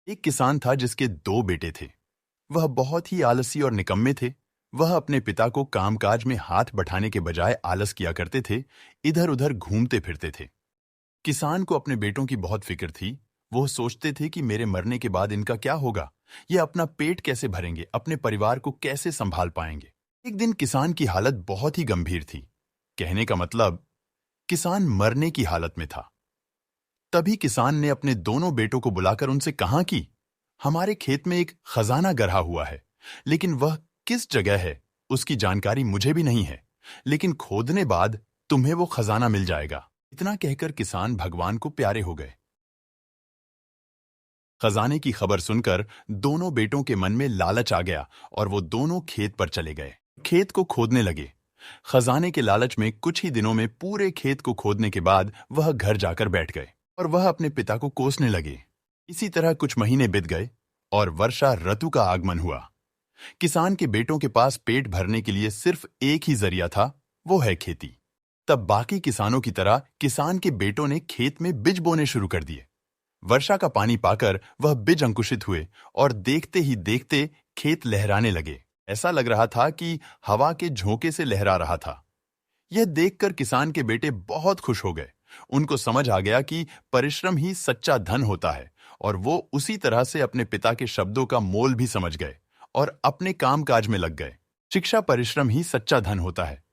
एक किसान था जिसके दो बेटे थे। वह बहुत ही आलसी और निकम्मे थे। वह अपने पिता को कामकाज में हाथ बटाने के बजाय आलस किया करते थे, इधर उधर घूमते फिरते थे। किसान को अपने बेटों की बहुत फिक्र थी। वो सोचते थे कि मेरे मरने के बाद इनका क्या होगा, ये अपना पेट कैसे भरेंगे, अपने परिवार को कैसे संभाल पाएंगे। एक दिन किसान की हालत बहुत ही गंभीर थी। कहने का मतलब, किसान मरने की हालत में था। तभी किसान ने अपने दोनों बेटों को बुलाकर उनसे कहा कि हमारे खेत में एक खजाना गढ़ा हुआ है, लेकिन वह किस जगह है उसकी जानकारी मुझे भी नहीं है, लेकिन खोदने बाद तुम्हें वो खजाना मिल जाएगा। इतना कहकर किसान भगवान को प्यारे हो गए। खजाने की खबर सुनकर दोनों बेटों के मन में लालच आ गया और वो दोनों खेत पर चले गए। खेत को खोदने लगे। खजाने के लालच में कुछ ही दिनों में पूरे खेत को खोदने के बाद वह घर जाकर बैठ गए और वह अपने पिता को कोसने लगे। इसी तरह कुछ महीने बीत गए और वर्षा ऋतु का आगमन हुआ। किसान के बेटों के पास पेट भरने के लिए सिर्फ एक ही जरिया था, वो है खेती। तब बाकी किसानों की तरह किसान के बेटों ने खेत में बीज बोने शुरू कर दिए। वर्षा का पानी पाकर वह बीज अंकुशित हुए और देखते ही देखते खेत लहराने लगे। ऐसा लग रहा था कि हवा के झोंके से लहरा रहा था। यह देखकर किसान के बेटे बहुत खुश हो गए। उनको समझ आ गया कि परिश्रम ही सच्चा धन होता है और वो उसी तरह से अपने पिता के शब्दों का मोल भी समझ गए और अपने कामकाज में लग गए। शिक्षा परिश्रम ही सच्चा धन होता है।